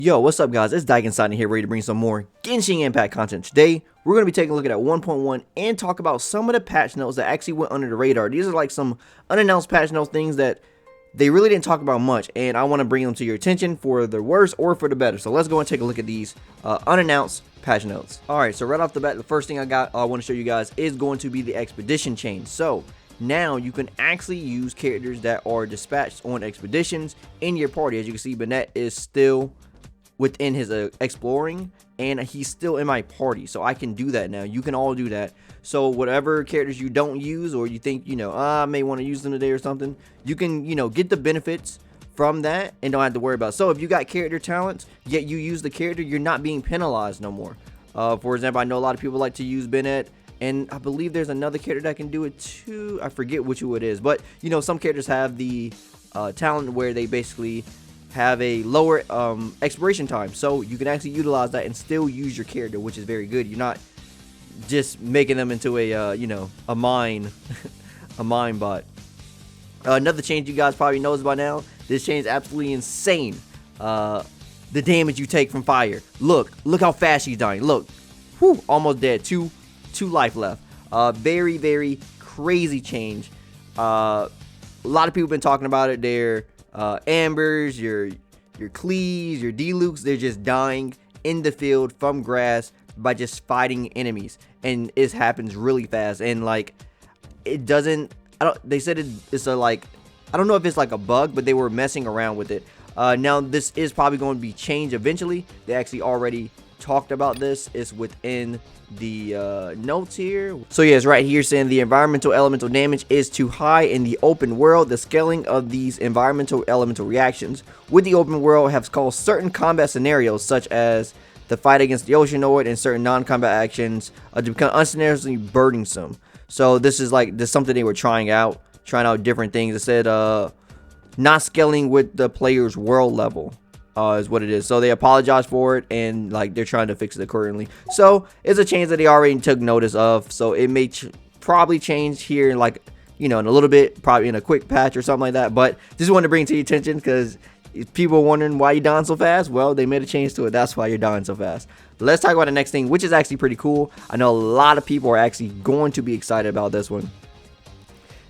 Yo, what's up guys, it's Daigen here, ready to bring some more Genshin Impact content. Today, we're going to be taking a look at 1.1 and talk about some of the patch notes that actually went under the radar. These are like some unannounced patch notes, things that they really didn't talk about much, and I want to bring them to your attention for the worse or for the better. So let's go and take a look at these unannounced patch notes. Alright, so right off the bat, the first thing I want to show you guys is going to be the expedition change. So now you can actually use characters that are dispatched on expeditions in your party. As you can see, Bennett is still within his exploring, and he's still in my party, so I can do that now. You can all do that. So whatever characters you don't use, or you think, I may want to use them today or something, you can, get the benefits from that and don't have to worry about it. So if you got character talents, yet you use the character, you're not being penalized no more. For example, I know a lot of people like to use Bennett, and I believe there's another character that can do it too. I forget which one it is, but some characters have the talent where they basically have a lower expiration time, so you can actually utilize that and still use your character, which is very good. You're not just making them into a a mine a mine bot. Another change you guys probably knows by now, this change is absolutely insane. The damage you take from fire. Look how fast she's dying. Look, whew, almost dead. Two life left. Very crazy change. A lot of people have been talking about it. They're Ambers, your Clees, your D-Lukes, they're just dying in the field from grass by just fighting enemies, and it happens really fast. And like, it doesn't, they said it's a, like, I don't know if it's like a bug, but they were messing around with it. Now this is probably going to be changed eventually. They actually already talked about this. It's within the notes here. So yeah, it's right here saying the environmental elemental damage is too high in the open world. The scaling of these environmental elemental reactions with the open world has caused certain combat scenarios, such as the fight against the Oceanoid and certain non-combat actions, to become unnecessarily burdensome. So this is something they were trying out different things. It said not scaling with the player's world level. Is what it is. So they apologize for it, and like they're trying to fix it currently. So it's a change that they already took notice of. So it may probably change here in in a little bit, probably in a quick patch or something like that. But just wanted to bring it to your attention because people are wondering why you're dying so fast. Well, they made a change to it. That's why you're dying so fast. But let's talk about the next thing, which is actually pretty cool. I know a lot of people are actually going to be excited about this one.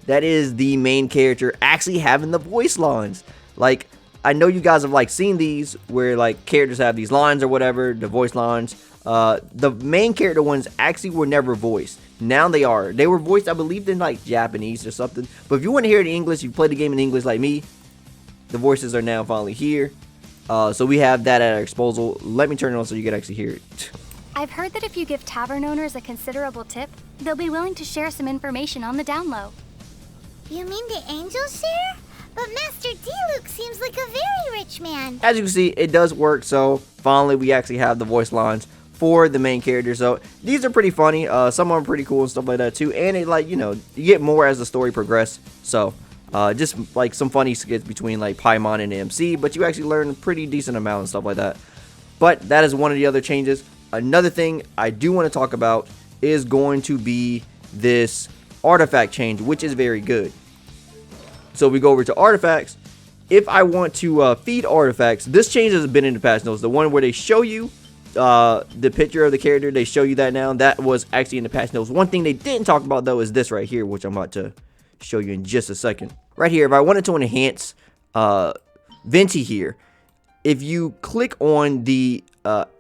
That is the main character actually having the voice lines. Like, I know you guys have seen these where characters have these lines or whatever, the voice lines. The main character ones actually were never voiced. Now they are. They were voiced, I believe, in Japanese or something. But if you want to hear it in English, you play the game in English like me, the voices are now finally here. So we have that at our disposal. Let me turn it on so you can actually hear it. I've heard that if you give tavern owners a considerable tip, they'll be willing to share some information on the down low. You mean the angels share? But Master D-Luke seems like a very rich man. As you can see, it does work. So finally, we actually have the voice lines for the main character. So these are pretty funny. Some of them are pretty cool and stuff like that too. And it you get more as the story progresses. So just some funny skits between Paimon and MC, but you actually learn a pretty decent amount and stuff like that. But that is one of the other changes. Another thing I do want to talk about is going to be this artifact change, which is very good. So we go over to artifacts. If I want to feed artifacts, this change has been in the patch notes. The one where they show you the picture of the character, they show you that now. That was actually in the patch notes. One thing they didn't talk about though is this right here, which I'm about to show you in just a second. Right here, if I wanted to enhance Venti here, if you click on the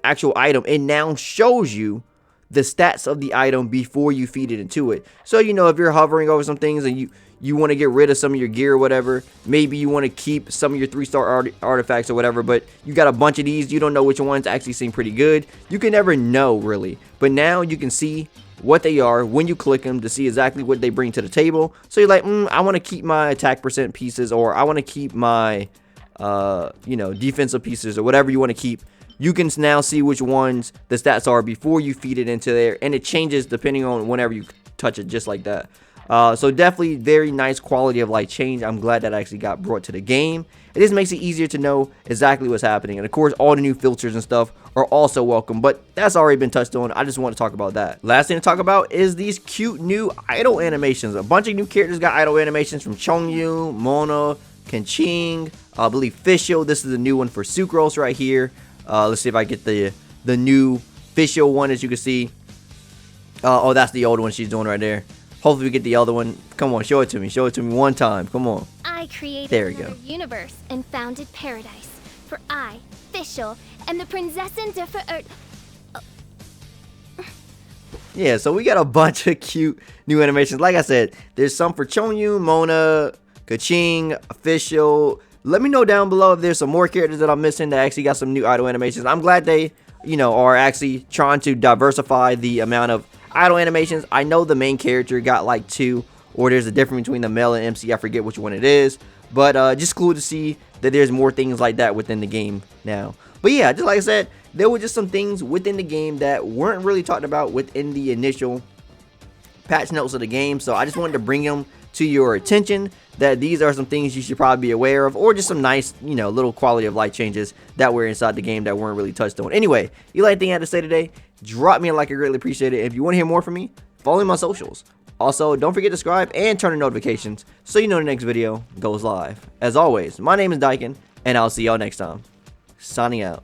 actual item, it now shows you the stats of the item before you feed it into it. So if you're hovering over some things and you want to get rid of some of your gear or whatever, maybe you want to keep some of your 3-star artifacts or whatever, but you got a bunch of these, you don't know which ones actually seem pretty good. You can never know really, but now you can see what they are when you click them to see exactly what they bring to the table. So you're like, I want to keep my attack percent pieces, or I want to keep my defensive pieces, or whatever you want to keep. You can now see which ones the stats are before you feed it into there, and it changes depending on whenever you touch it, just like that. So definitely very nice quality of life change. I'm glad that actually got brought to the game. It just makes it easier to know exactly what's happening. And of course, all the new filters and stuff are also welcome, but that's already been touched on. I just want to talk about that. Last thing to talk about is these cute new idol animations. A bunch of new characters got idol animations from Chongyu, Mona, Kenching, I believe Fischl. This is a new one for Sucrose right here. Let's see if I get the new official one, as you can see. Oh, that's the old one she's doing right there. Hopefully we get the other one. Come on, show it to me. Show it to me one time. Come on. I created There we another go. universe and founded paradise. For I, Fischl, and the Prinzessin der Verirrt. Yeah, so we got a bunch of cute new animations. Like I said, there's some for Chonyu, Mona, Kaching, Official. Let me know down below if there's some more characters that I'm missing that actually got some new idol animations. I'm glad they, are actually trying to diversify the amount of idol animations. I know the main character got like 2, or there's a difference between the male and MC. I forget which one it is. But just cool to see that there's more things like that within the game now. But yeah, just like I said, there were just some things within the game that weren't really talked about within the initial patch notes of the game. So I just wanted to bring them to your attention, that these are some things you should probably be aware of, or just some nice, little quality of life changes that were inside the game that weren't really touched on. Anyway, you like anything I had to say today? Drop me a like, I greatly appreciate it. If you want to hear more from me, follow me on my socials. Also, don't forget to subscribe and turn on notifications so you know the next video goes live. As always, my name is Dyken, and I'll see y'all next time. Signing out.